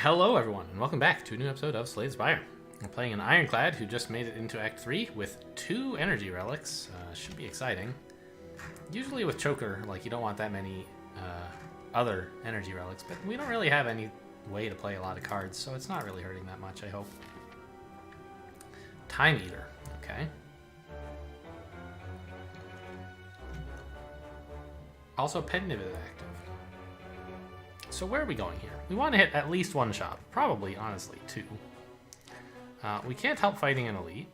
Hello everyone, and welcome back to a new episode of Spire. I'm playing an Ironclad who just made it into Act 3 with 2 energy relics. Should be exciting. Usually with Choker, like, you don't want that many other energy relics, but we don't really have any way to play a lot of cards, so it's not really hurting that much, I hope. Time Eater, okay. Also, Pendivid active. So where are we going here? We want to hit at least one shop. Probably, honestly, 2. We can't help fighting an elite.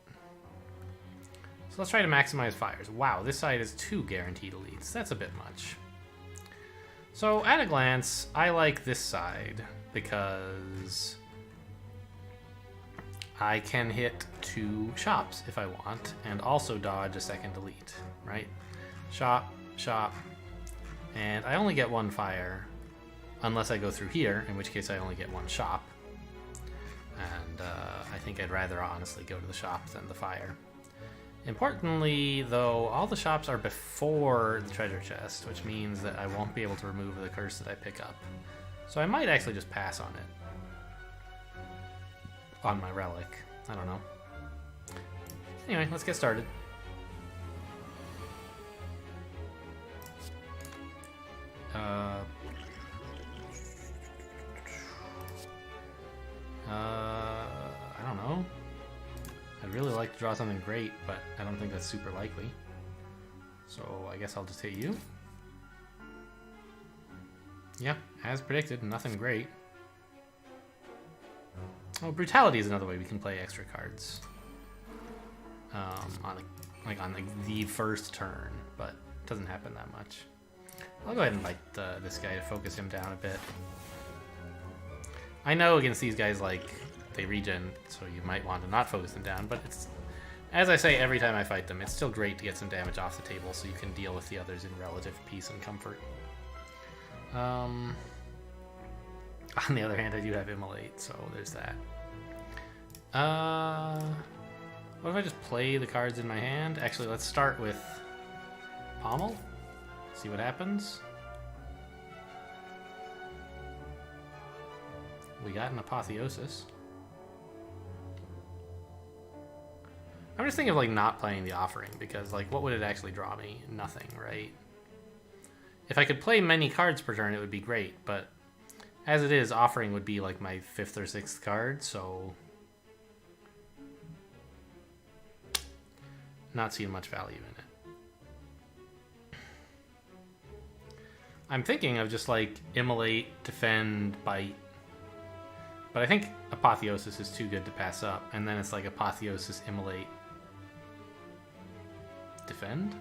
So let's try to maximize fires. Wow, this side is 2 guaranteed elites. That's a bit much. So at a glance, I like this side because I can hit 2 shops if I want and also dodge a second elite, right? Shop, shop, and I only get 1 fire unless I go through here, in which case I only get 1 shop. And I think I'd rather honestly go to the shop than the fire. Importantly, though, all the shops are before the treasure chest, which means that I won't be able to remove the curse that I pick up. So I might actually just pass on it. On my relic. I don't know. Anyway, let's get started. I don't know. I'd really like to draw something great, but I don't think that's super likely. So I guess I'll just hit you. Yeah, as predicted, nothing great. Oh, Brutality is another way we can play extra cards. On the first turn, but it doesn't happen that much. I'll go ahead and light this guy to focus him down a bit. I know against these guys, like, they regen, so you might want to not focus them down, but it's, as I say every time I fight them, it's still great to get some damage off the table so you can deal with the others in relative peace and comfort. On the other hand, I do have Immolate, so there's that. What if I just play the cards in my hand? Actually, let's start with Pommel. See what happens. We got an Apotheosis. I'm just thinking of, like, not playing the Offering, because, like, what would it actually draw me? Nothing, right? If I could play many cards per turn, it would be great, but as it is, Offering would be, like, my 5th or 6th card, so not seeing much value in it. I'm thinking of just, like, Immolate, Defend, Bite. But I think Apotheosis is too good to pass up, and then it's like Apotheosis, Immolate, Defend?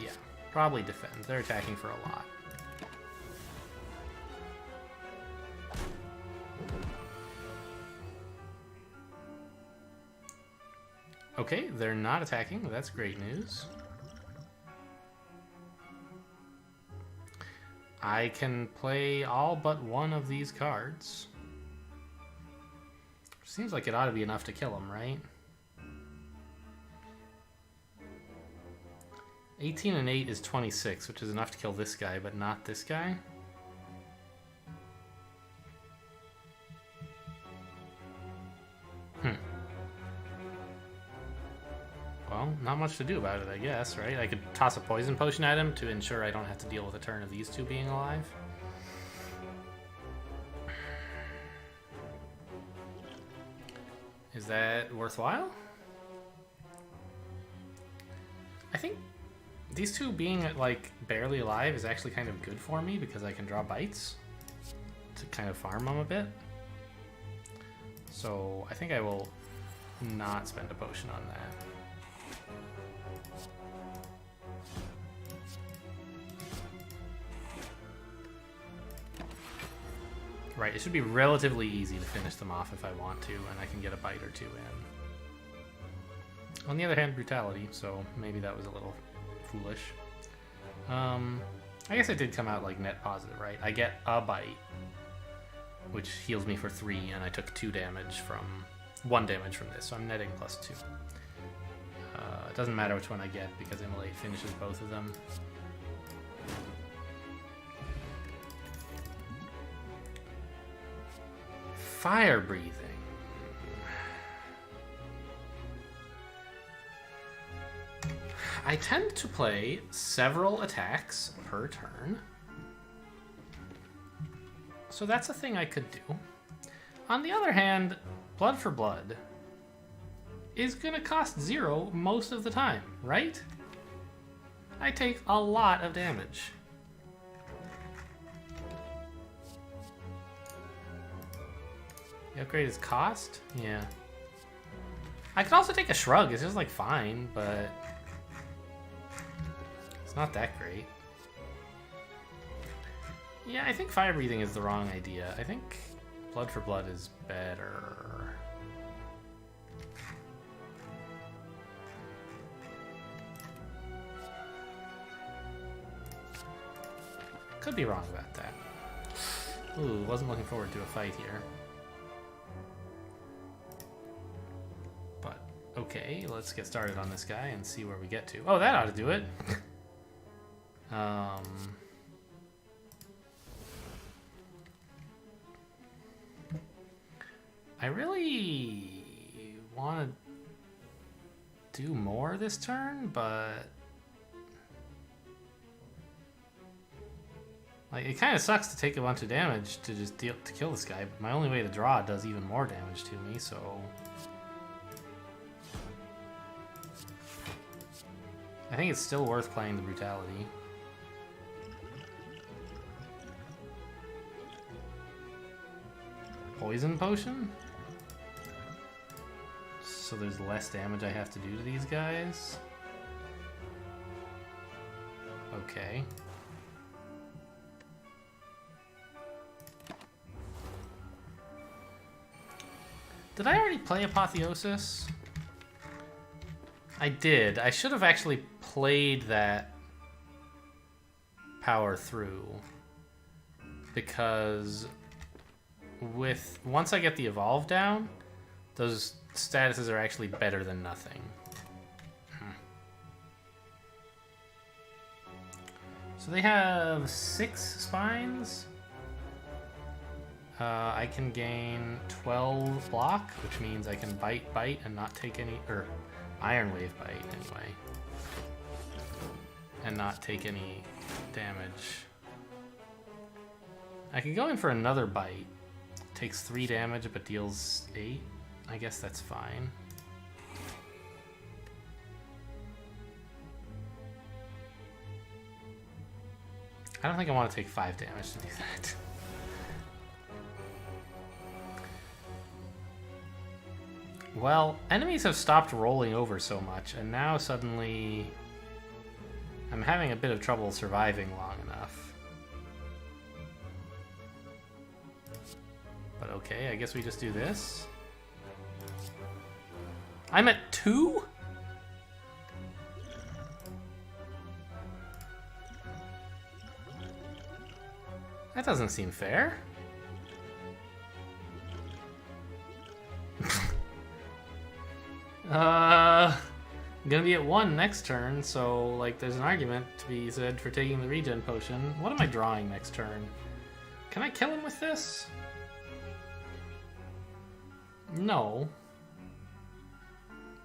Yeah, probably Defend. They're attacking for a lot. Okay, they're not attacking. That's great news. I can play all but 1 of these cards. Seems like it ought to be enough to kill him, right? 18 and 8 is 26, which is enough to kill this guy, but not this guy. Well, not much to do about it, I guess, right? I could toss a poison potion at him to ensure I don't have to deal with a turn of these 2 being alive. Is that worthwhile? I think these 2 being, like, barely alive is actually kind of good for me because I can draw bites to kind of farm them a bit. So I think I will not spend a potion on that. Right, it should be relatively easy to finish them off if I want to, and I can get a bite or 2 in. On the other hand, Brutality, so maybe that was a little foolish. I guess it did come out, like, net positive, right? I get a bite, which heals me for 3, and I took 2 damage from... 1 damage from this, so I'm netting +2. doesn't matter which one I get because Immolate finishes both of them. Fire breathing. I tend to play several attacks per turn. So that's a thing I could do. On the other hand, Blood for Blood is gonna cost 0 most of the time, right? I take a lot of damage. The upgrade is cost? Yeah. I could also take a Shrug, it's just like fine, but it's not that great. Yeah, I think Fire Breathing is the wrong idea. I think Blood for Blood is better. Could be wrong about that. Ooh, wasn't looking forward to a fight here. But, okay, let's get started on this guy and see where we get to. Oh, that ought to do it. I really want to do more this turn, but like it kind of sucks to take a bunch of damage to just to kill this guy. But my only way to draw does even more damage to me, so I think it's still worth playing the brutality. Poison potion? So there's less damage I have to do to these guys? Okay. Did I already play Apotheosis? I did. I should have actually played that power through. Because once I get the evolve down, those statuses are actually better than nothing. So they have 6 spines. I can gain 12 block, which means I can bite, and not take any, or Iron Wave bite anyway, and not take any damage. I could go in for another bite. Takes 3 damage but deals 8. I guess that's fine. I don't think I want to take 5 damage to do that. Well, enemies have stopped rolling over so much, and now suddenly I'm having a bit of trouble surviving long enough. But okay, I guess we just do this. I'm at 2? That doesn't seem fair. I'm gonna be at 1 next turn, so like there's an argument to be said for taking the regen potion. What am I drawing next turn? Can I kill him with this? No.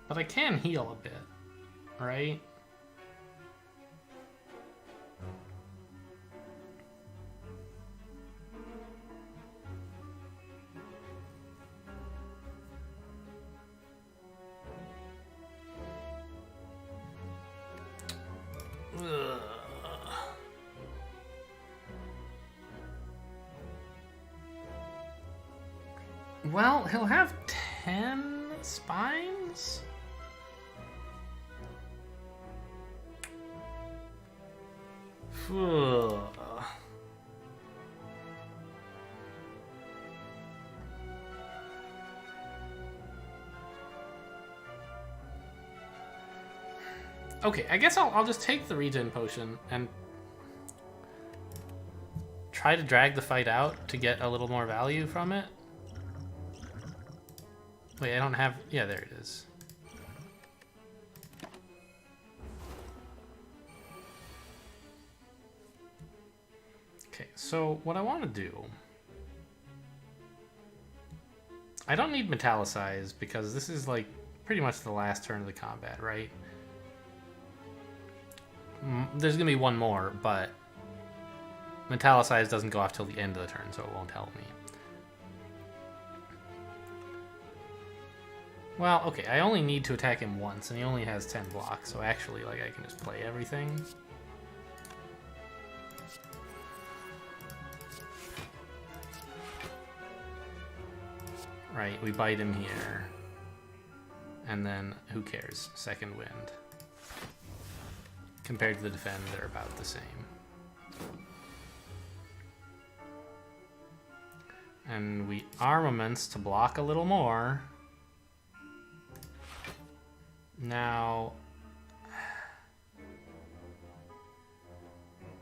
But I can heal a bit, right? Ugh. Well, he'll have 10 spines? Okay, I guess I'll just take the regen potion and try to drag the fight out to get a little more value from it. Wait, I don't have... Yeah, there it is. Okay, so what I want to do... I don't need Metallicize because this is like pretty much the last turn of the combat, right? There's going to be one more, but Metallicize doesn't go off till the end of the turn, so it won't help me. Well, okay, I only need to attack him once, and he only has 10 blocks, so actually, like, I can just play everything. Right, we bite him here. And then, who cares? Second wind. Compared to the defend, they're about the same. And we armaments to block a little more. Now,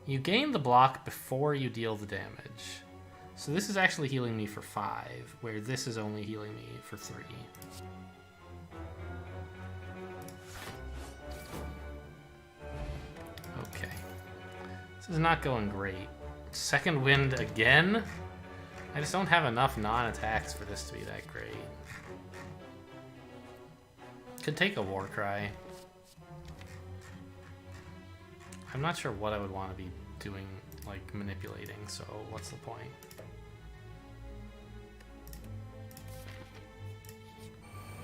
you gain the block before you deal the damage. So this is actually healing me for 5, where this is only healing me for 3. Okay. This is not going great. Second wind again? I just don't have enough non-attacks for this to be that great. Could take a war cry. I'm not sure what I would want to be doing, like manipulating, so what's the point?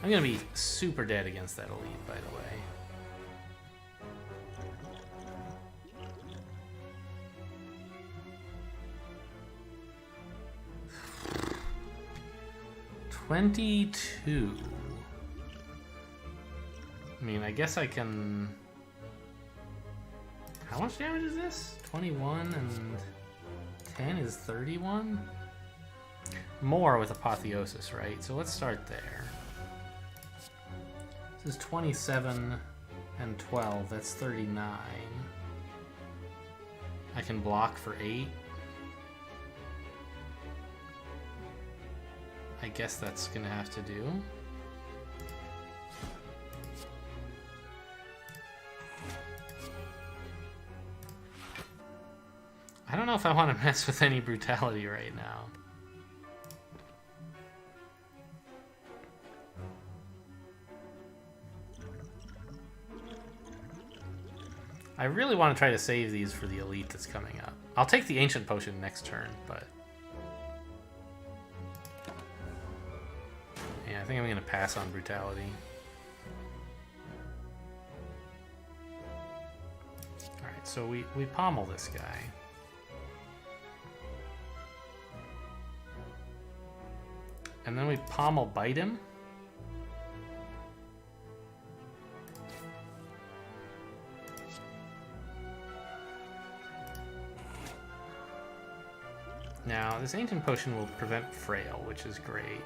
I'm gonna be super dead against that elite, by the way. $22. I mean, I guess I can... How much damage is this? 21 and 10 is 31? More with Apotheosis, right? So let's start there. This is 27 and 12, that's 39. I can block for 8. I guess that's gonna have to do. I don't know if I want to mess with any brutality right now. I really want to try to save these for the elite that's coming up. I'll take the Ancient Potion next turn, but... Yeah, I think I'm going to pass on brutality. Alright, so we pommel this guy. And then we pommel bite him. Now, this Ancient Potion will prevent Frail, which is great.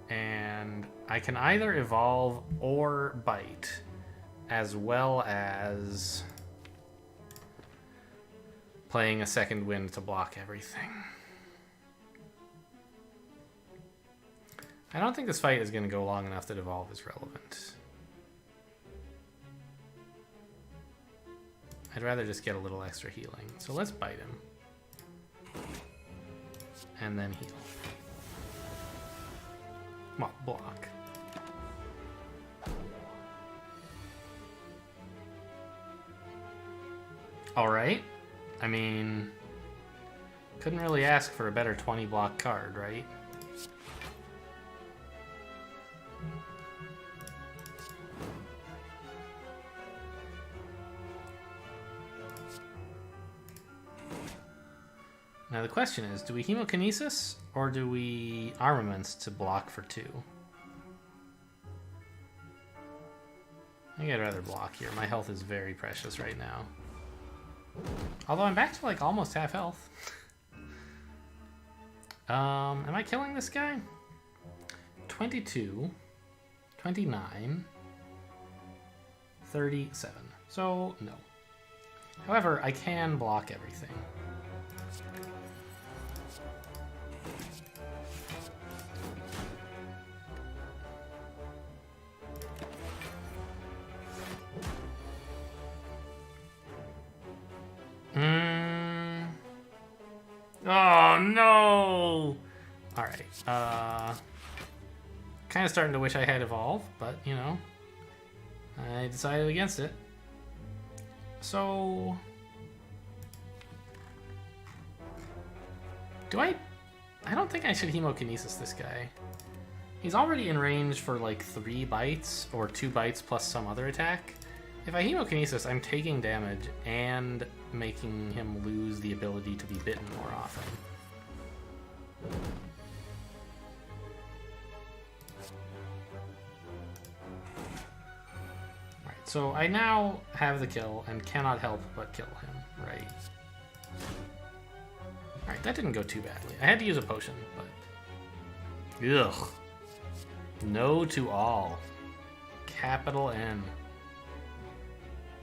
And I can either evolve or bite, as well as playing a second wind to block everything. I don't think this fight is going to go long enough that evolve is relevant. I'd rather just get a little extra healing. So let's bite him. And then heal. Well, block. Alright. I mean, couldn't really ask for a better 20 block card, right? Now the question is, do we Hemokinesis or do we Armaments to block for 2? I think I'd rather block here. My health is very precious right now. Although I'm back to like almost half health. Am I killing this guy? 22, 29, 37. So, no. However, I can block everything. Oh, no! Alright, kind of starting to wish I had Evolve, but, you know, I decided against it. So... I don't think I should Hemokinesis this guy. He's already in range for like 3 bites, or 2 bites plus some other attack. If I Hemokinesis, I'm taking damage and making him lose the ability to be bitten more often. Right, so I now have the kill and cannot help but kill him, right? Alright, that didn't go too badly. I had to use a potion, but... Ugh. No to all. Capital N.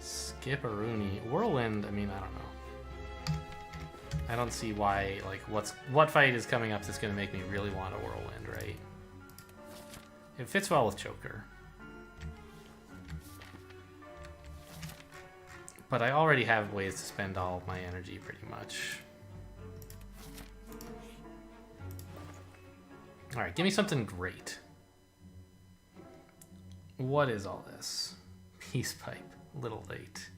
Skipperoonie. Whirlwind, I mean, I don't know. I don't see why, like, what fight is coming up that's going to make me really want a Whirlwind, right? It fits well with Choker. But I already have ways to spend all of my energy, pretty much. Alright, give me something great. What is all this? Peace Pipe. Little late.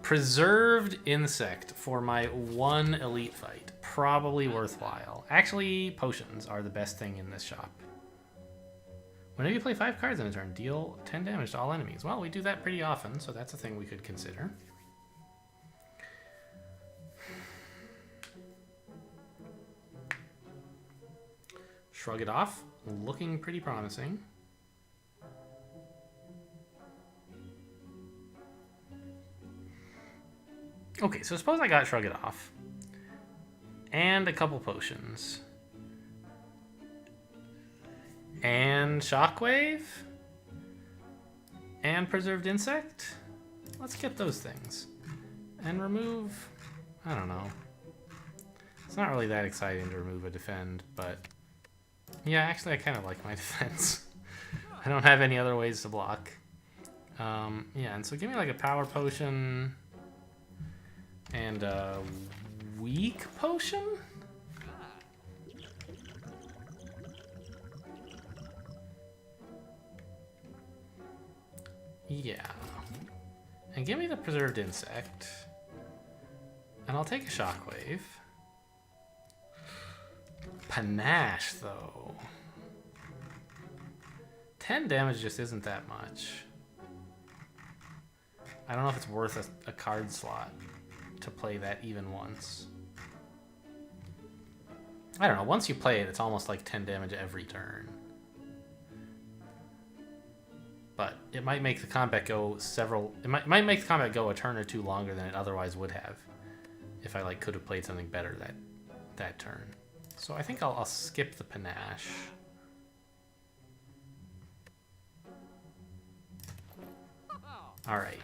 Preserved Insect for my 1 elite fight. Probably worthwhile. Actually, potions are the best thing in this shop. Whenever you play 5 cards in a turn, deal 10 damage to all enemies. Well, we do that pretty often, so that's a thing we could consider. Shrug it off. Looking pretty promising. Okay, so suppose I got Shrug It Off. And a couple potions. And Shockwave. And Preserved Insect. Let's get those things. And remove... I don't know. It's not really that exciting to remove a defend, but... Yeah, actually I kind of like my defense. I don't have any other ways to block. Yeah, and so give me like a Power Potion... And a weak potion? Yeah. And give me the Preserved Insect. And I'll take a Shockwave. Panache, though. 10 damage just isn't that much. I don't know if it's worth a card slot to play that even once. I don't know, once you play it, it's almost like 10 damage every turn. But it might make the combat go it might make the combat go a turn or two longer than it otherwise would have if I like could have played something better that turn. So I think I'll skip the Panache. Alright.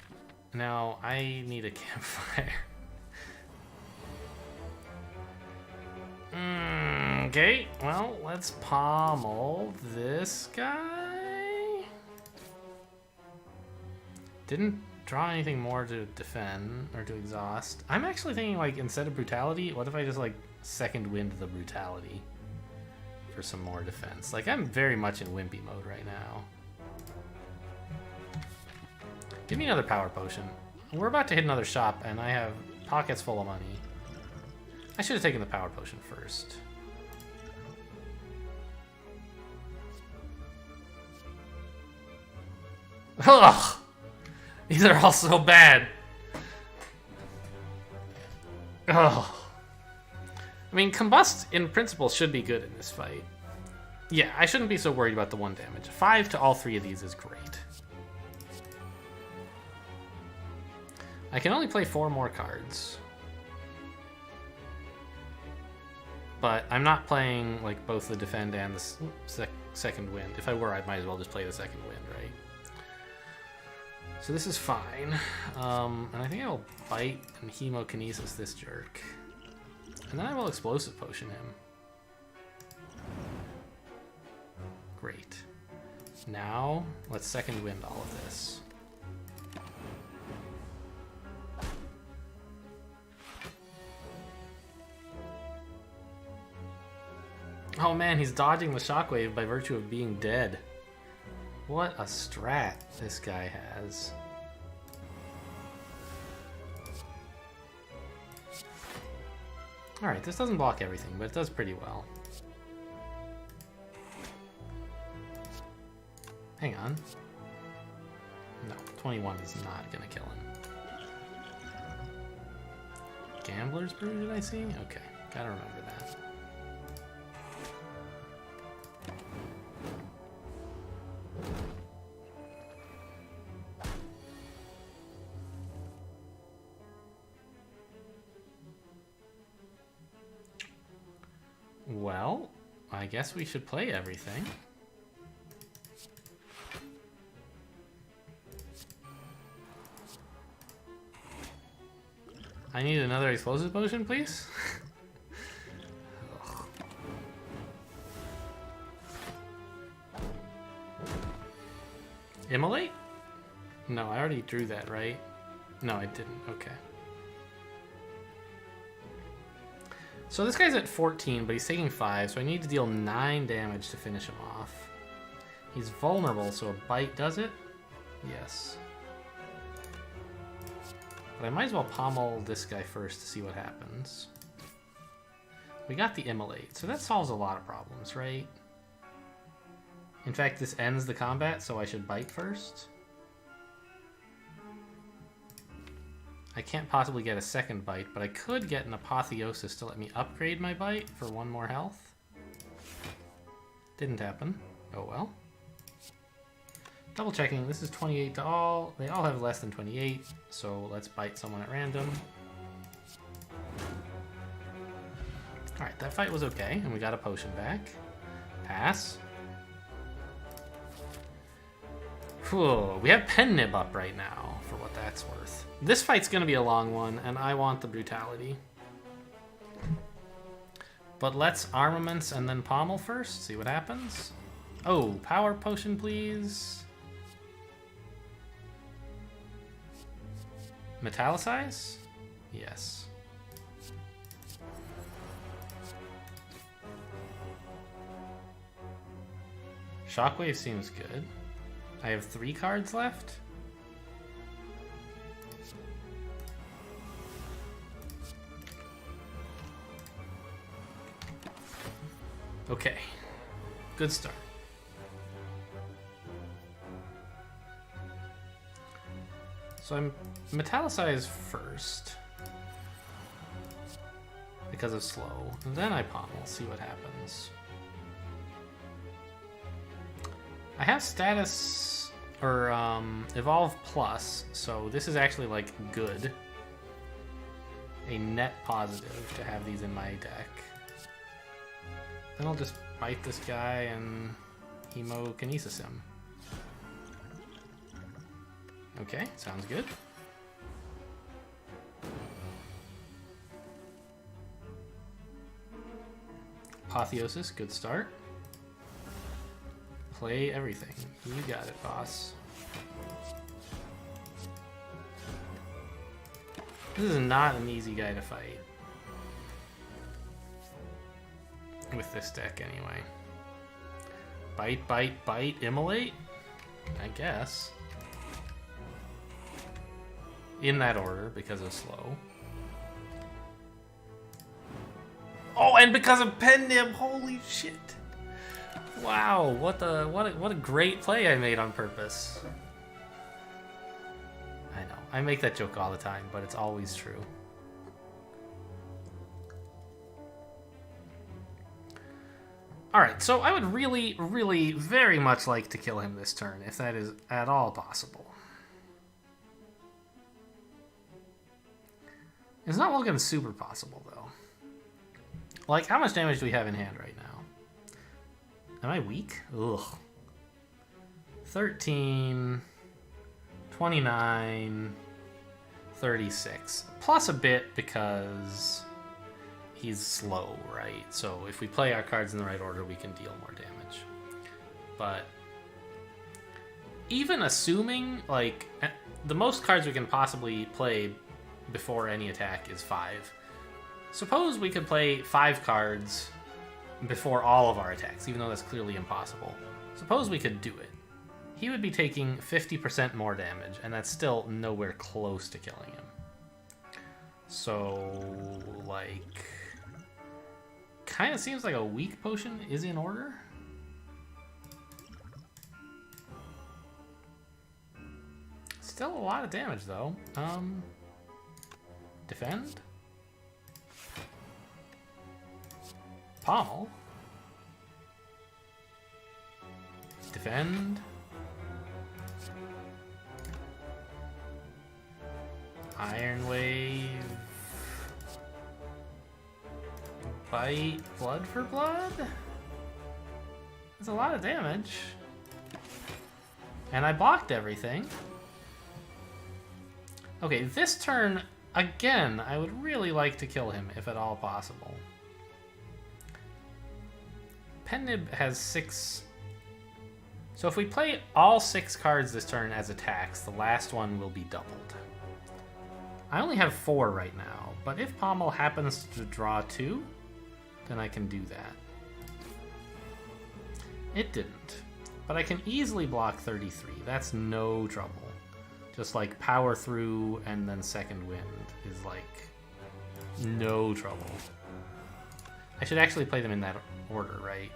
Now I need a campfire. Okay, well, let's pommel this guy. Didn't draw anything more to defend or to exhaust. I'm actually thinking, like, instead of brutality, what if I just, like, second wind the brutality for some more defense? Like, I'm very much in wimpy mode right now. Give me another power potion. We're about to hit another shop, and I have pockets full of money. I should have taken the power potion first. Ugh! These are all so bad. Ugh. I mean, Combust, in principle, should be good in this fight. Yeah, I shouldn't be so worried about the 1 damage. 5 to all 3 of these is great. I can only play 4 more cards. But I'm not playing like both the defend and the second wind. If I were, I might as well just play the second wind, right? So this is fine. And I think I will bite and Hemokinesis this jerk. And then I will Explosive Potion him. Great. Now, let's second wind all of this. Oh man, he's dodging the shockwave by virtue of being dead. What a strat this guy has. Alright, this doesn't block everything, but it does pretty well. Hang on. No, 21 is not gonna kill him. Gambler's Brew, did I see? Okay, gotta remember that. Well, I guess we should play everything. I need another explosive potion, please. Immolate? No, I already drew that, right? No, I didn't. Okay. So this guy's at 14, but he's taking 5, so I need to deal 9 damage to finish him off. He's vulnerable, so a bite does it? Yes. But I might as well pommel this guy first to see what happens. We got the Immolate, so that solves a lot of problems, right? In fact, this ends the combat, so I should bite first. I can't possibly get a second bite, but I could get an Apotheosis to let me upgrade my bite for 1 more health. Didn't happen. Oh well. Double checking, this is 28 to all. They all have less than 28, so let's bite someone at random. Alright, that fight was okay, and we got a potion back. Pass. Whew, we have Pen Nib up right now, for what that's worth. This fight's gonna be a long one, and I want the brutality. But let's armaments and then pommel first, see what happens. Oh, power potion, please. Metallicize? Yes. Shockwave seems good. I have 3 cards left. Okay. Good start. So I'm metallicize first because of slow, and then I pommel, see what happens. I have status or evolve plus, so this is actually like good. A net positive to have these in my deck. Then I'll just bite this guy and hemokinesis him. Okay, sounds good. Apotheosis, good start. Play everything. You got it, boss. This is not an easy guy to fight. With this deck, anyway. Bite, bite, bite, immolate? I guess. In that order, because of slow. Oh, and because of Pen Nib, holy shit! Wow, what a great play I made on purpose. I know, I make that joke all the time, but it's always true. Alright, so I would really, really, very much like to kill him this turn, if that is at all possible. It's not looking super possible, though. Like, how much damage do we have in hand right now? Am I weak? Ugh. 13, 29, 36. Plus a bit because he's slow, right? So if we play our cards in the right order, we can deal more damage. But even assuming, like, the most cards we can possibly play before any attack is 5. Suppose we could play 5 cards before all of our attacks, even though that's clearly impossible. Suppose we could do it. He would be taking 50% more damage, and that's still nowhere close to killing him. So, like... kind of seems like a weak potion is in order. Still a lot of damage, though. Defend? Pommel? Defend? Iron Wave? Bite? Blood for blood? That's a lot of damage. And I blocked everything. Okay, this turn, again, I would really like to kill him if at all possible. Pennib has 6... So if we play all 6 cards this turn as attacks, the last one will be doubled. I only have 4 right now, but if Pommel happens to draw 2, then I can do that. It didn't, but I can easily block 33. That's no trouble. Just like power through and then second wind is like no trouble. I should actually play them in that order, right?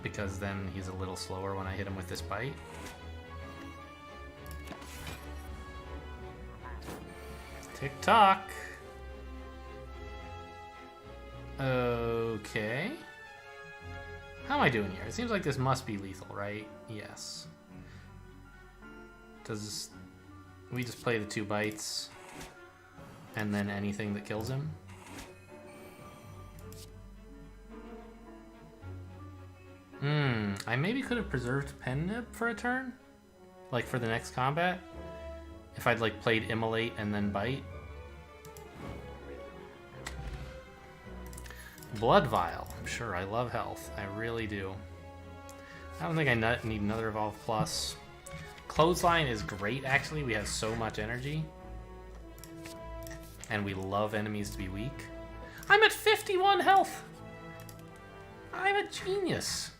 Because then he's a little slower when I hit him with this bite. Tick-tock. Okay. How am I doing here? It seems like this must be lethal, right? Yes. Does we just play the 2 bites and then anything that kills him? I maybe could have preserved Pennib for a turn? Like for the next combat? If I'd like played Immolate and then bite? Blood Vial. I'm sure I love health. I really do. I don't think I need another Evolve Plus. Clothesline is great, actually. We have so much energy. And we love enemies to be weak. I'm at 51 health! I'm a genius.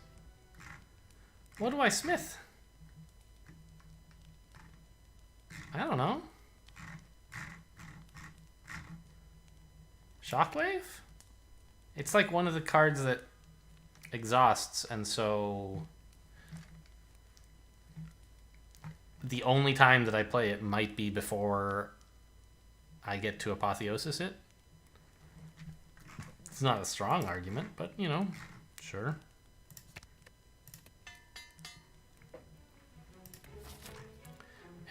What do I smith? I don't know. Shockwave? It's like one of the cards that exhausts, and so the only time that I play it might be before I get to apotheosis it. It's not a strong argument, but, you know, sure.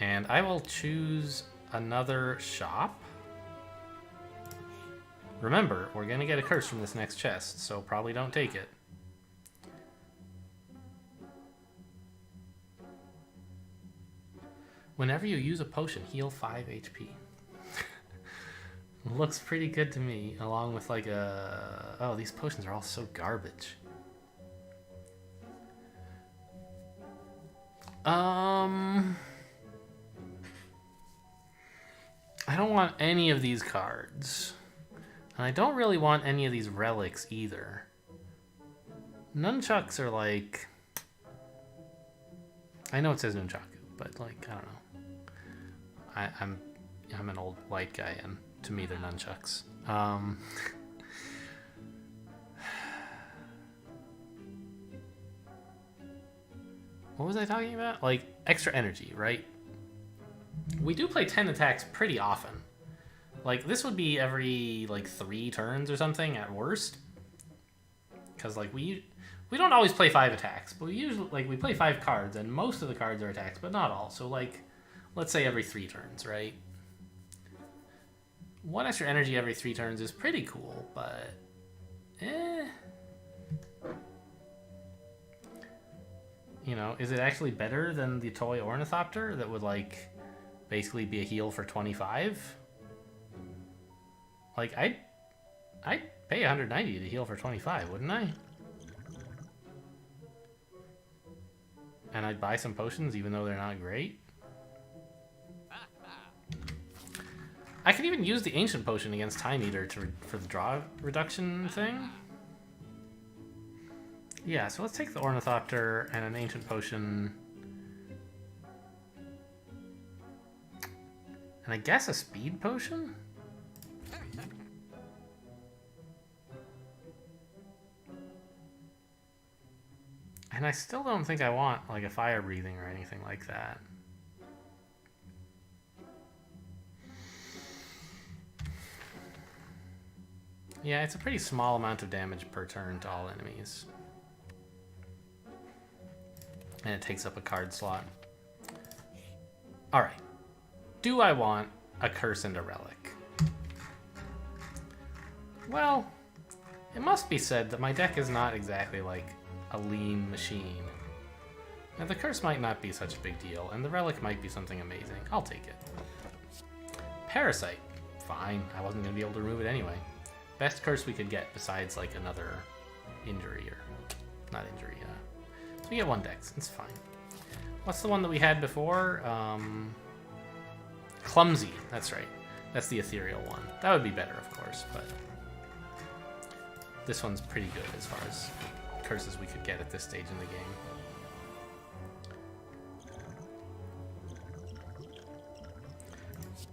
And I will choose another shop. Remember, we're going to get a curse from this next chest, so probably don't take it. Whenever you use a potion, heal 5 HP. Looks pretty good to me, along with like a... Oh, these potions are all so garbage. I don't want any of these cards. And I don't really want any of these relics either. Nunchucks are like... I know it says nunchaku, but like, I don't know. I'm an old white guy, and to me they're nunchucks. What was I talking about? Like, extra energy, right? We do play 10 attacks pretty often. Like, this would be every, like, 3 turns or something at worst. Because, like, we don't always play 5 attacks, but we usually, like, we play 5 cards, and most of the cards are attacks, but not all. So, like, let's say every 3 turns, right? 1 extra energy every 3 turns is pretty cool, but... You know, is it actually better than the toy Ornithopter that would, like, basically be a heal for 25? Like, I'd pay 190 to heal for 25, wouldn't I? And I'd buy some potions even though they're not great. I can even use the Ancient Potion against Time Eater for the draw reduction thing. Yeah, so let's take the Ornithopter and an Ancient Potion. And I guess a Speed Potion? And I still don't think I want like a Fire Breathing or anything like that. Yeah, it's a pretty small amount of damage per turn to all enemies. And it takes up a card slot. Alright. Do I want a Curse and a Relic? Well, it must be said that my deck is not exactly like a lean machine. Now the Curse might not be such a big deal, and the Relic might be something amazing. I'll take it. Parasite. Fine, I wasn't going to be able to remove it anyway. Best Curse we could get besides like another injury, or not injury, so we get 1 dex, it's fine. What's the one that we had before? Clumsy, that's right. That's the ethereal one. That would be better, of course, but this one's pretty good as far as curses we could get at this stage in the game.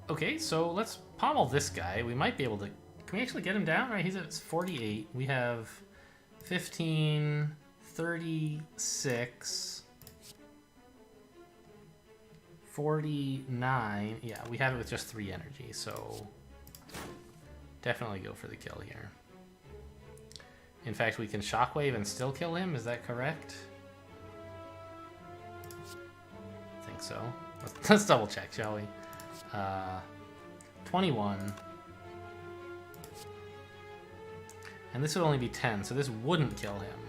Okay, so let's pommel this guy. We might be able to... Can we actually get him down? Right, he's at 48. We have 15, 36, 49. Yeah, we have it with just 3 energy, so definitely go for the kill here. In fact, we can Shockwave and still kill him. Is that correct? I think so. Let's double check, shall we? 21. And this would only be 10, so this wouldn't kill him.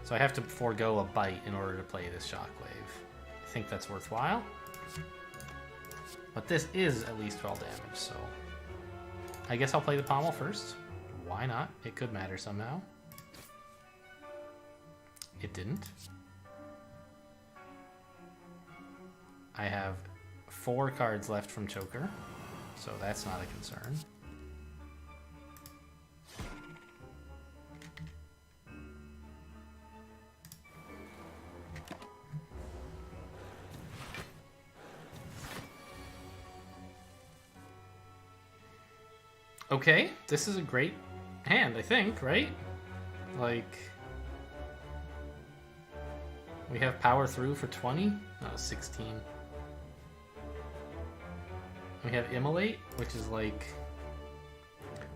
So I have to forego a bite in order to play this Shockwave. I think that's worthwhile. But this is at least 12 damage, so... I guess I'll play the Pommel first. Why not? It could matter somehow. It didn't. I have 4 cards left from Choker, so that's not a concern. Okay, this is a great hand, I think, right? Like, we have Power Through for 20? No, 16. We have Immolate, which is like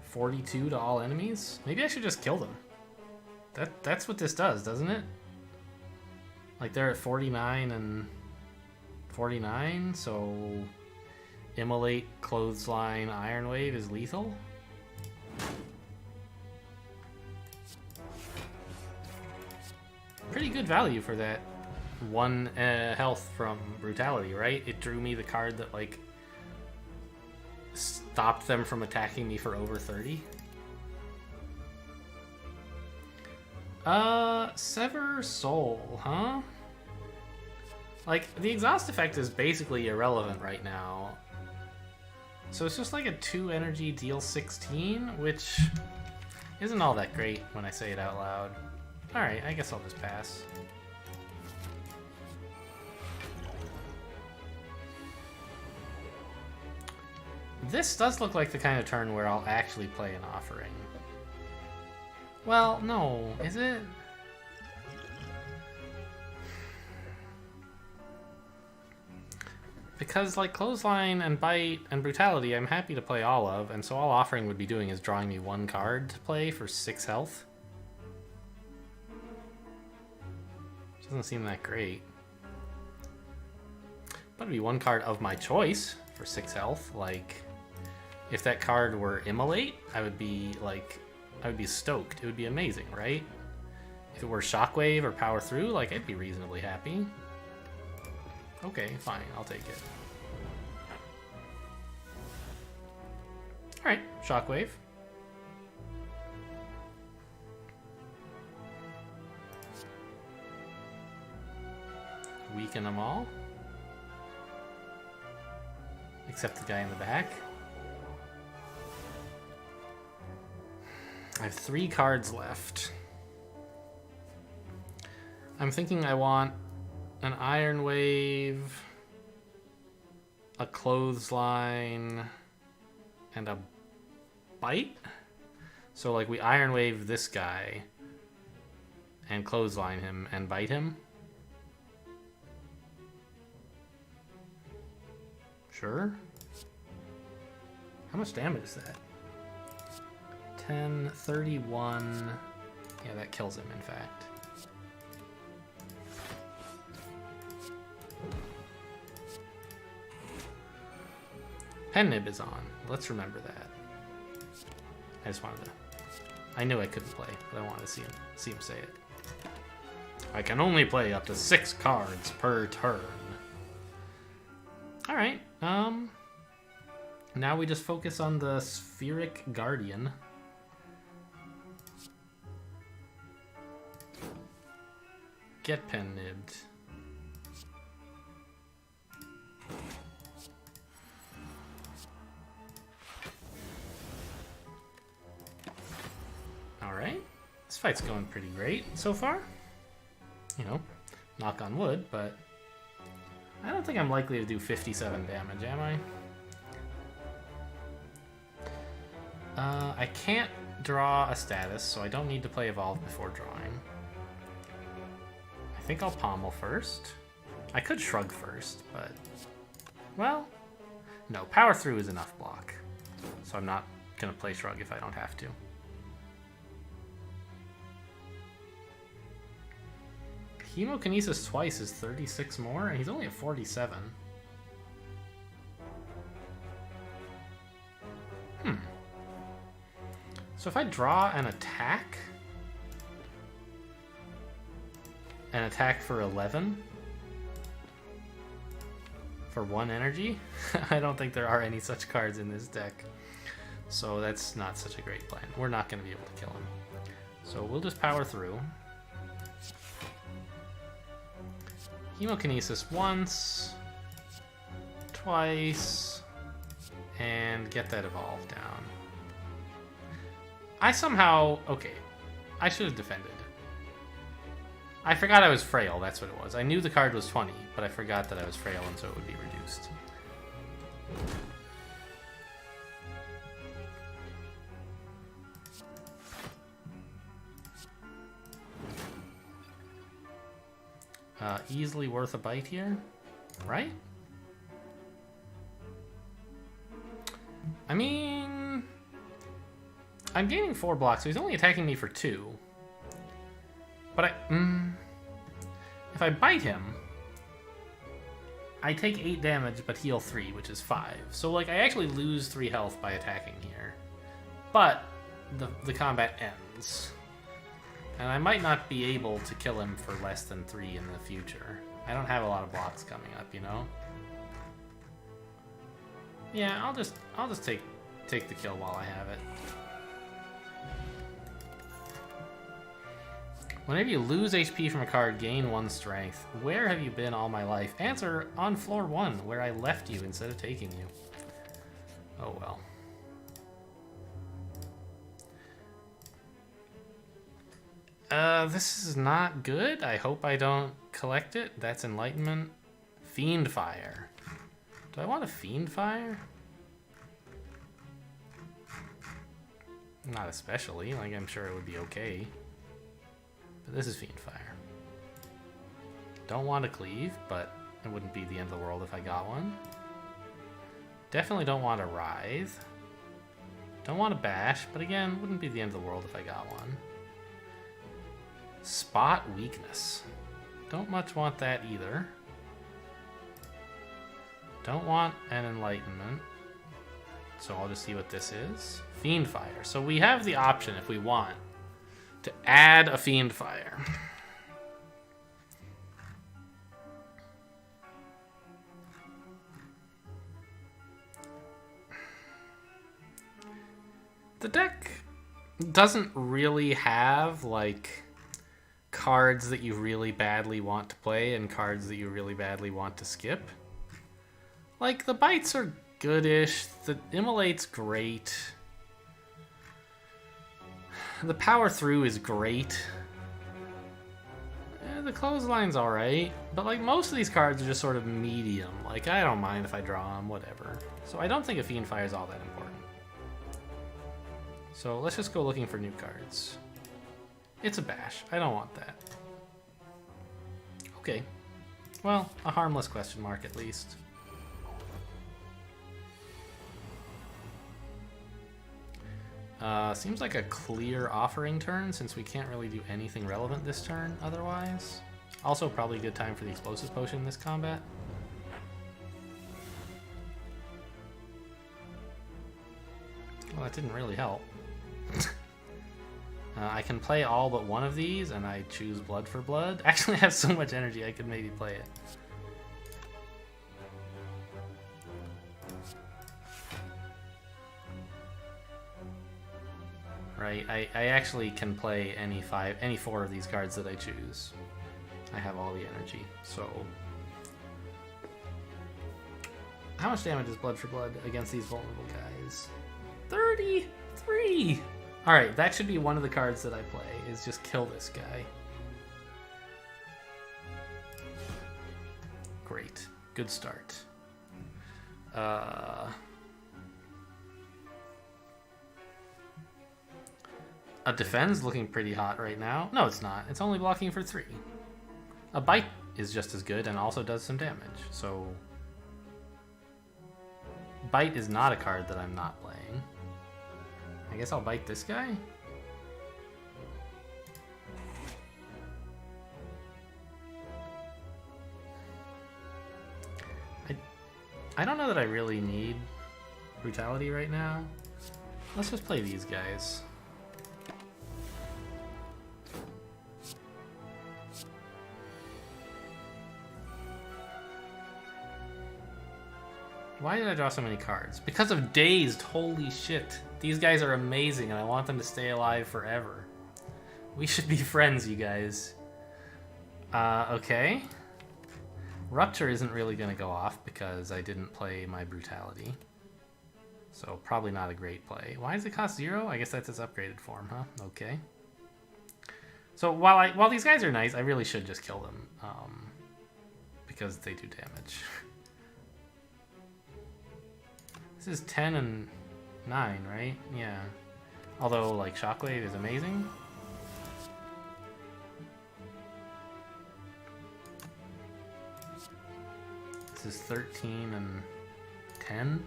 42 to all enemies. Maybe I should just kill them. That's what this does, doesn't it? Like they're at 49 and 49, so Immolate, Clothesline, Iron Wave is lethal. Pretty good value for that 1 health from Brutality, right? It drew me the card that like stopped them from attacking me for over 30. Sever Soul, huh? Like, the exhaust effect is basically irrelevant right now. So it's just like a 2 energy deal 16, which isn't all that great when I say it out loud. Alright, I guess I'll just pass. This does look like the kind of turn where I'll actually play an offering. Well, no, is it? Because, like, Clothesline and Bite and Brutality, I'm happy to play all of, and so all Offering would be doing is drawing me 1 card to play for 6 health. Doesn't seem that great. But it'd be 1 card of my choice for 6 health. Like, if that card were Immolate, I would be, like, I would be stoked. It would be amazing, right? If it were Shockwave or Power Through, like, I'd be reasonably happy. Okay, fine, I'll take it. Alright, Shockwave. Weaken them all. Except the guy in the back. I have 3 cards left. I'm thinking I want an Iron Wave, a Clothesline, and a Bite. So like we Iron Wave this guy and Clothesline him and bite him. Sure. How much damage is that? 10, 31. Yeah, that kills him, in fact. Pen Nib is on. Let's remember that. I just wanted to... I knew I couldn't play, but I wanted to see him say it. I can only play up to 6 cards per turn. Alright, now we just focus on the Spheric Guardian. Get Pen Nibbed. Alright, this fight's going pretty great so far. You know, knock on wood, but I don't think I'm likely to do 57 damage, am I? I can't draw a status, so I don't need to play Evolve before drawing. I think I'll Pommel first. I could Shrug first, but... Well, no, Power Through is enough block. So I'm not going to play Shrug if I don't have to. Chemokinesis twice is 36 more, and he's only at 47. So if I draw an attack for 11 for 1 energy, I don't think there are any such cards in this deck. So that's not such a great plan. We're not going to be able to kill him. So we'll just Power Through. Chemokinesis once, twice, and get that Evolve down. I somehow... Okay, I should have defended. I forgot I was frail, that's what it was. I knew the card was 20, but I forgot that I was frail and so it would be reduced. Easily worth a bite here, right? I mean, I'm gaining 4 blocks, so he's only attacking me for 2. But if I bite him, I take 8 damage but heal 3, which is 5. So like I actually lose 3 health by attacking here. But the combat ends. And I might not be able to kill him for less than 3 in the future. I don't have a lot of blocks coming up, you know? Yeah, I'll just take the kill while I have it. Whenever you lose HP from a card, gain 1 strength. Where have you been all my life? Answer, on floor 1, where I left you instead of taking you. Oh well. This is not good. I hope I don't collect it. That's Enlightenment. Fiend Fire. Do I want a Fiend Fire? Not especially. Like, I'm sure it would be okay. But this is Fiend Fire. Don't want to Cleave, but it wouldn't be the end of the world if I got one. Definitely don't want to Writhe. Don't want to Bash, but again, wouldn't be the end of the world if I got one. Spot Weakness. Don't much want that either. Don't want an Enlightenment. So I'll just see what this is. Fiend Fire. So we have the option, if we want, to add a Fiend Fire. The deck doesn't really have, like, cards that you really badly want to play and cards that you really badly want to skip. Like, the Bites are goodish, the Immolate's great. The power through is great. The clothesline's alright, but like most of these cards are just sort of medium. Like I don't mind if I draw them, whatever. So I don't think a Fiend Fire is all that important. So let's just go looking for new cards. It's a bash. I don't want that. Okay. Well, a harmless question mark at least. Seems like a clear offering turn since we can't really do anything relevant this turn otherwise. Also probably a good time for the explosives potion in this combat. Well, that didn't really help. I can play all but one of these and I choose blood for blood. Actually I have so much energy I could maybe play it. Right, I actually can play any four of these cards that I choose. I have all the energy, so... How much damage is Blood for Blood against these vulnerable guys? 33! Alright, that should be one of the cards that I play, is just kill this guy. Great. Good start. A defense looking pretty hot right now. No, it's not. It's only blocking for 3. A bite is just as good and also does some damage. So bite is not a card that I'm not playing. I guess I'll bite this guy. I don't know that I really need brutality right now. Let's just play these guys. Why did I draw so many cards? Because of Dazed, holy shit. These guys are amazing and I want them to stay alive forever. We should be friends, you guys. Okay. Rupture isn't really going to go off because I didn't play my Brutality. So probably not a great play. Why does it cost 0? I guess that's its upgraded form, huh? Okay. So while these guys are nice, I really should just kill them. Because they do damage. This is 10 and 9, right? Yeah. Although, like, Shockwave is amazing. This is 13 and 10.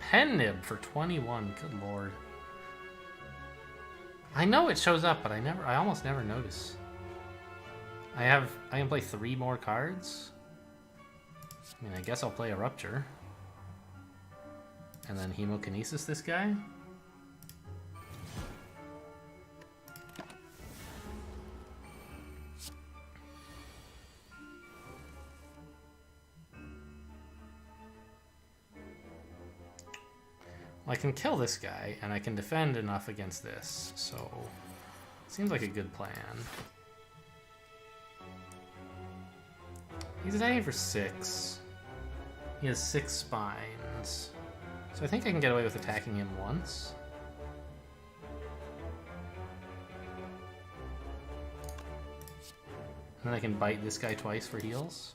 Pen Nib for 21. Good lord. I know it shows up, but I almost never notice. I can play 3 more cards. I mean, I guess I'll play a Rupture. And then Hemokinesis this guy. Well, I can kill this guy, and I can defend enough against this, so... Seems like a good plan. He's attacking for 6. He has 6 spines. So I think I can get away with attacking him once. And then I can bite this guy twice for heals.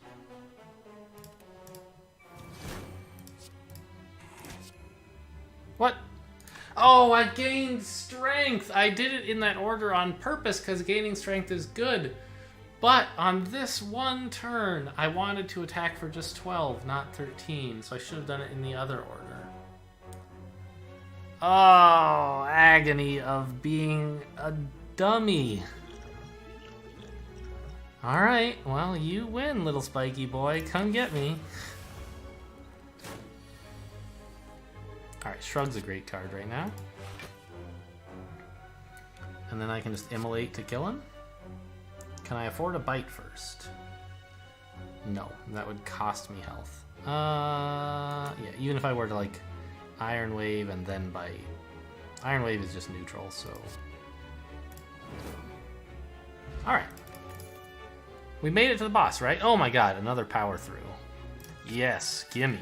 What? Oh, I gained strength! I did it in that order on purpose because gaining strength is good. But on this one turn, I wanted to attack for just 12, not 13, so I should have done it in the other order. Oh, agony of being a dummy. Alright, well, you win, little spiky boy. Come get me. Alright, Shrug's a great card right now. And then I can just immolate to kill him. Can I afford a bite first? No, that would cost me health. Yeah, even if I were to like Iron Wave and then bite. Iron Wave is just neutral, so... Alright. We made it to the boss, right? Oh my god, another power through. Yes, gimme.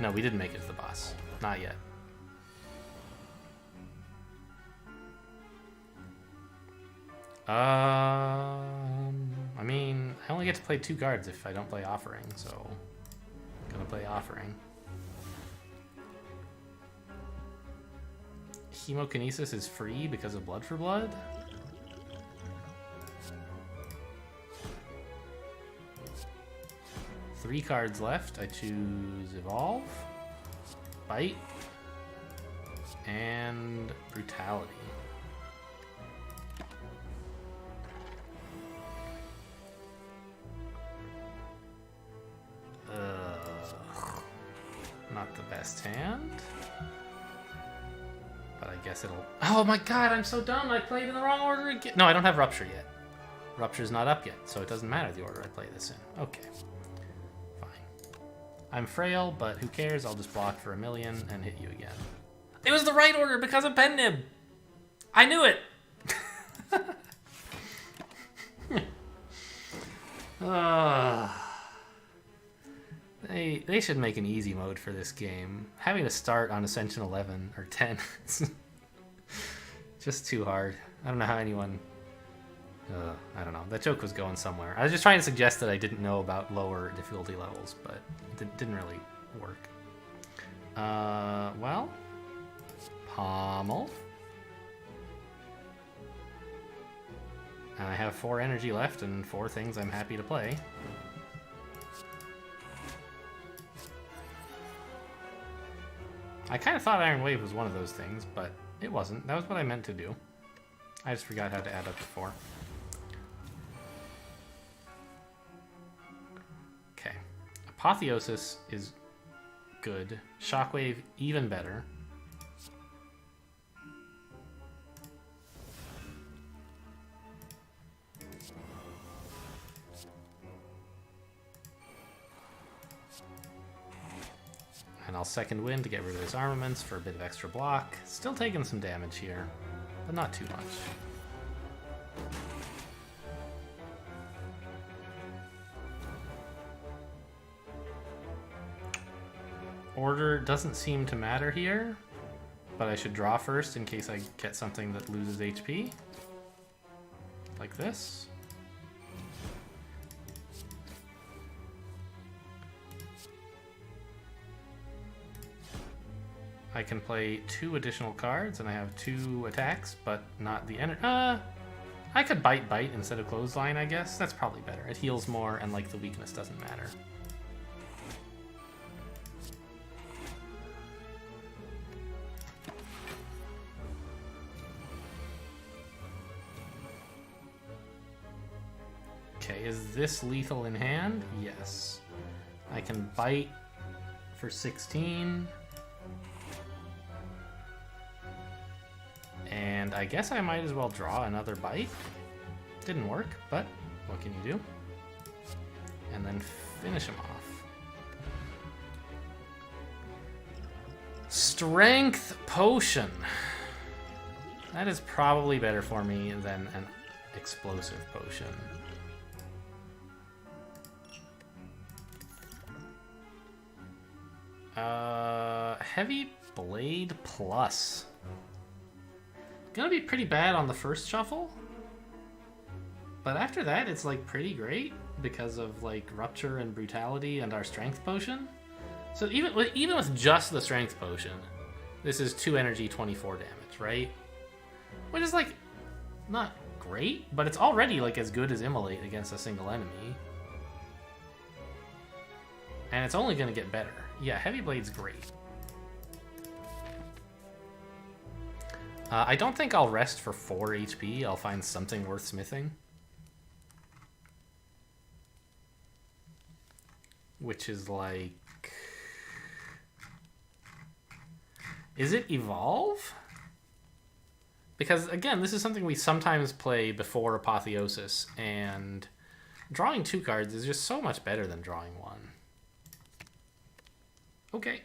No, we didn't make it to the boss. Not yet. I mean, I only get to play 2 cards if I don't play Offering, so I'm gonna play Offering. Hemokinesis is free because of Blood for Blood? Three cards left. I choose Evolve, Bite, and Brutality. Not the best hand. But I guess it'll... Oh my god, I'm so dumb. I played in the wrong order again. No, I don't have Rupture yet. Rupture's not up yet, so it doesn't matter the order I play this in. Okay. Fine. I'm frail, but who cares? I'll just block for 1,000,000 and hit you again. It was the right order because of Pen Nib! I knew it! They should make an easy mode for this game. Having to start on Ascension 11 or 10 is just too hard. I don't know how anyone... I don't know. That joke was going somewhere. I was just trying to suggest that I didn't know about lower difficulty levels, but it didn't really work. Well... Pommel. And I have 4 energy left and 4 things I'm happy to play. I kind of thought Iron Wave was one of those things, but it wasn't. That was what I meant to do. I just forgot how to add up to 4. Okay. Apotheosis is good. Shockwave, even better. And I'll Second Wind to get rid of his armaments for a bit of extra block. Still taking some damage here, but not too much. Order doesn't seem to matter here, but I should draw first in case I get something that loses HP. Like this. I can play 2 additional cards, and I have 2 attacks, but not the energy. I could bite instead of Clothesline, I guess. That's probably better. It heals more, and like the weakness doesn't matter. Okay, is this lethal in hand? Yes. I can bite for 16. And I guess I might as well draw another bite. Didn't work, but what can you do? And then finish him off. Strength Potion. That is probably better for me than an Explosive Potion. Heavy Blade Plus. Gonna be pretty bad on the first shuffle, but after that it's like pretty great because of like Rupture and Brutality and our Strength Potion. So even with just the Strength Potion, this is 2 energy, 24 damage, right? Which is like not great, but it's already like as good as Immolate against a single enemy, and it's only gonna get better. Yeah, Heavy Blade's great. I don't think I'll rest for 4 HP. I'll find something worth smithing. Which is like... Is it Evolve? Because, again, this is something we sometimes play before Apotheosis, and drawing 2 cards is just so much better than drawing 1. Okay.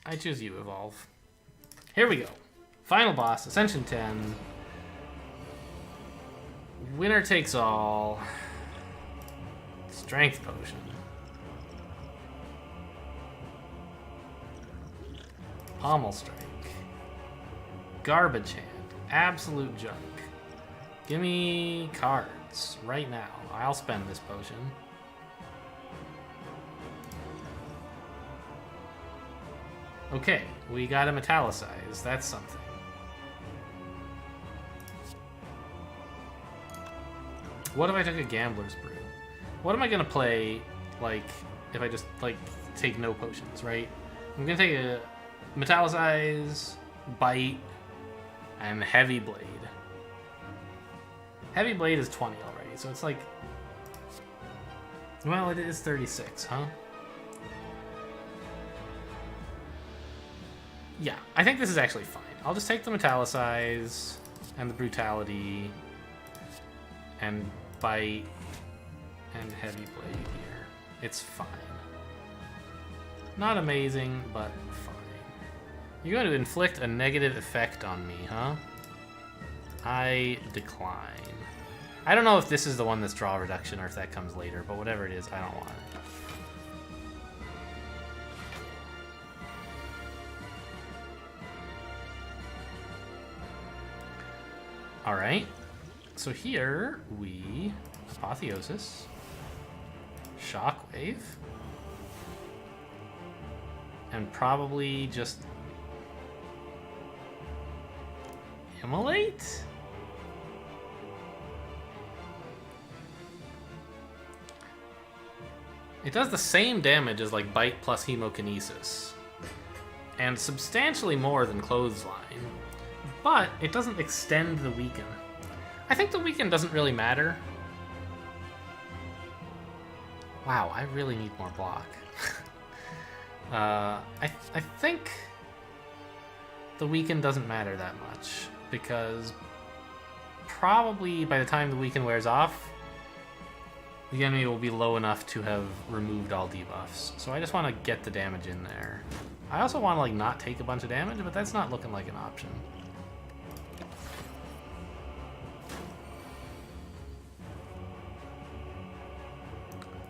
I choose you, Evolve. Here we go. Final boss, Ascension 10. Winner takes all. Strength Potion. Pommel Strike. Garbage Hand. Absolute junk. Give me cards right now. I'll spend this potion. Okay, we got a metallicize. That's something. What if I took a gambler's brew? What am I gonna play, like, if I just, like, take no potions, right? I'm gonna take a metallicize, bite, and heavy blade. Heavy blade is 20 already, so it's like... Well, it is 36, huh? Yeah, I think this is actually fine. I'll just take the metallicize and the brutality and bite and heavy blade here. It's fine. Not amazing, but fine. You're going to inflict a negative effect on me, huh? I decline. I don't know if this is the one that's draw reduction or if that comes later, but whatever it is, I don't want it. Alright, so here we Apotheosis, Shockwave, and probably just Immolate? It does the same damage as like Bite plus Hemokinesis, and substantially more than Clothesline. But it doesn't extend the weaken. I think the weaken doesn't really matter. Wow, I really need more block. I think the weaken doesn't matter that much, because probably by the time the weaken wears off, the enemy will be low enough to have removed all debuffs. So I just want to get the damage in there. I also want to like not take a bunch of damage, but that's not looking like an option.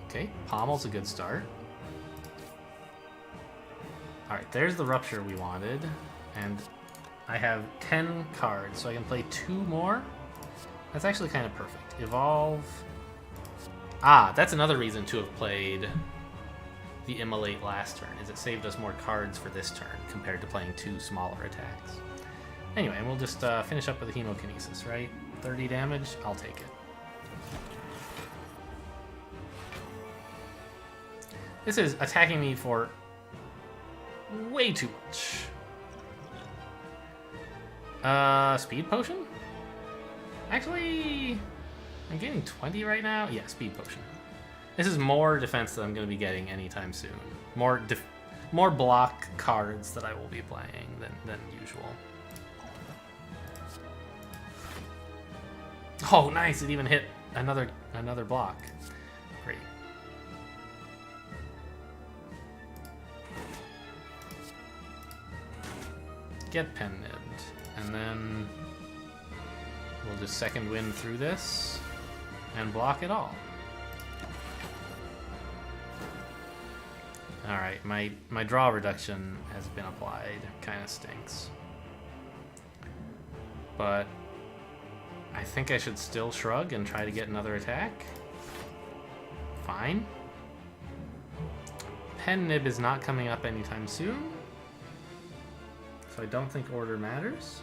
Okay, Pommel's a good start. Alright, there's the Rupture we wanted. And I have 10 cards, so I can play 2 more. That's actually kind of perfect. Evolve. Ah, that's another reason to have played the Immolate last turn, is it saved us more cards for this turn compared to playing 2 smaller attacks. Anyway, and we'll just finish up with the Hemokinesis, right? 30 damage, I'll take it. This is attacking me for way too much. Speed potion? Actually, I'm getting 20 right now. Yeah, speed potion. This is more defense that I'm going to be getting anytime soon. More block cards that I will be playing than usual. Oh, nice! It even hit another block. Great. Get pen nibbed, and then we'll just second wind through this and block it all. Alright, my draw reduction has been applied. Kind of stinks. But I think I should still shrug and try to get another attack. Fine. Pen nib is not coming up anytime soon, so I don't think order matters.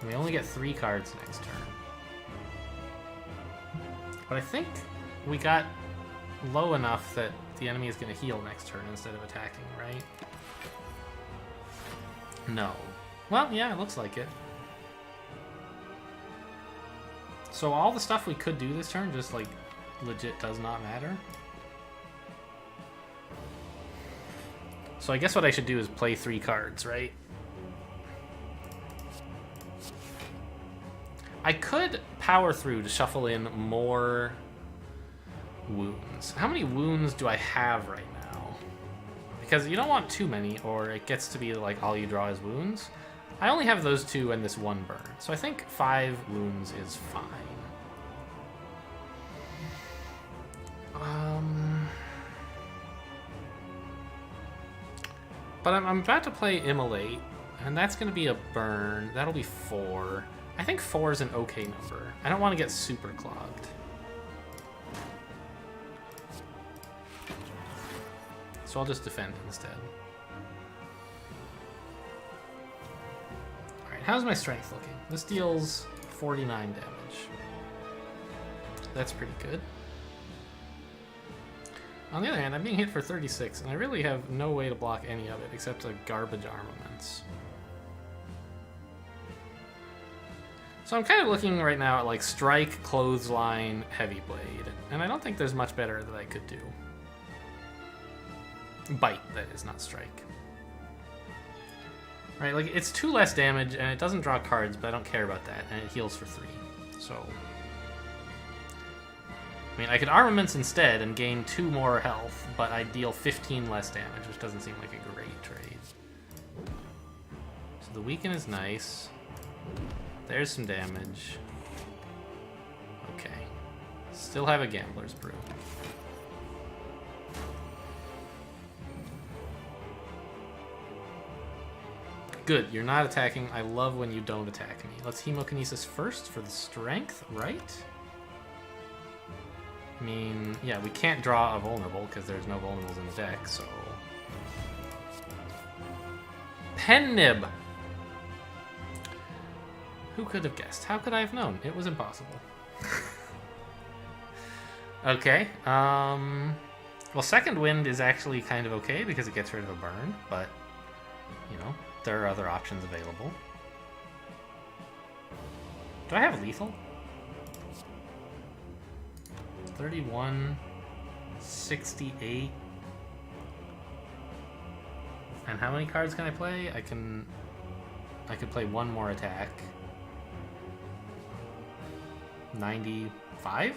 We only get 3 cards next turn. But I think we got low enough that the enemy is going to heal next turn instead of attacking, right? No. Well, yeah, it looks like it. So all the stuff we could do this turn just, like, legit does not matter. So I guess what I should do is play 3 cards, right? I could power through to shuffle in more wounds. How many wounds do I have right now? Because you don't want too many, or it gets to be like all you draw is wounds. I only have those 2 and this 1 burn, so I think 5 wounds is fine. But I'm about to play Immolate, and that's going to be a burn. That'll be 4. I think 4 is an okay number. I don't want to get super clogged. So I'll just defend instead. Alright, how's my strength looking? This deals 49 damage. That's pretty good. On the other hand, I'm being hit for 36, and I really have no way to block any of it except the garbage armaments. So I'm kind of looking right now at like Strike, Clothesline, Heavy Blade, and I don't think there's much better that I could do. Bite, that is, not Strike. Right, like it's 2 less damage, and it doesn't draw cards, but I don't care about that, and it heals for 3. So, I mean, I could Armaments instead and gain 2 more health, but I deal 15 less damage, which doesn't seem like a great trade. So the Weaken is nice. There's some damage. Okay. Still have a Gambler's Brew. Good, you're not attacking. I love when you don't attack me. Let's Hemokinesis first for the strength, right? I mean, yeah, we can't draw a vulnerable because there's no vulnerables in the deck, so... Pen Nib! Who could have guessed? How could I have known? It was impossible. Okay, well, Second Wind is actually kind of okay because it gets rid of a burn, but, you know, there are other options available. Do I have lethal? 31, 68. And how many cards can I play? I could play 1 more attack. 95?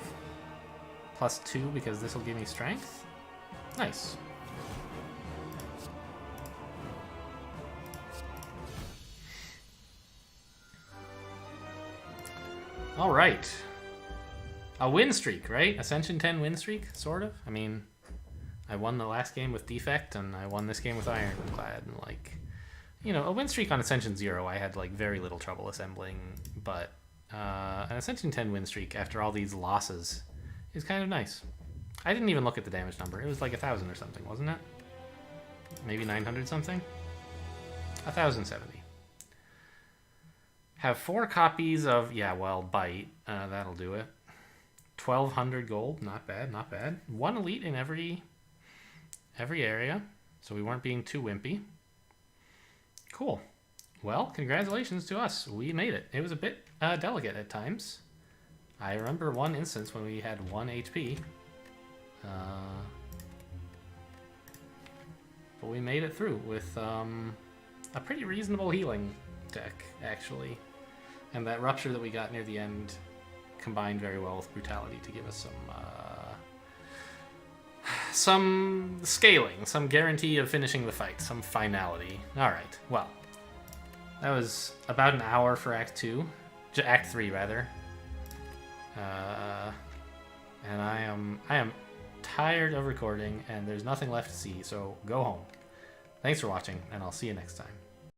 Plus 2 because this will give me strength? Nice. All right. A win streak, right? Ascension 10 win streak, sort of. I mean, I won the last game with Defect, and I won this game with Ironclad, and like, you know, a win streak on Ascension 0, I had like very little trouble assembling, but an Ascension 10 win streak after all these losses is kind of nice. I didn't even look at the damage number. It was like 1,000 or something, wasn't it? Maybe 900 something? 1,070. Have 4 copies of, yeah, well, Bite. That'll do it. 1,200 gold. Not bad, not bad. 1 elite in every area, so we weren't being too wimpy. Cool. Well, congratulations to us. We made it. It was a bit delicate at times. I remember one instance when we had 1 HP. But we made it through with a pretty reasonable healing deck, actually. And that Rupture that we got near the end combined very well with Brutality to give us some scaling, some guarantee of finishing the fight, some finality. Alright, well, that was about an hour for Act 2. Act 3, rather. And I am tired of recording, and there's nothing left to see, so go home. Thanks for watching, and I'll see you next time.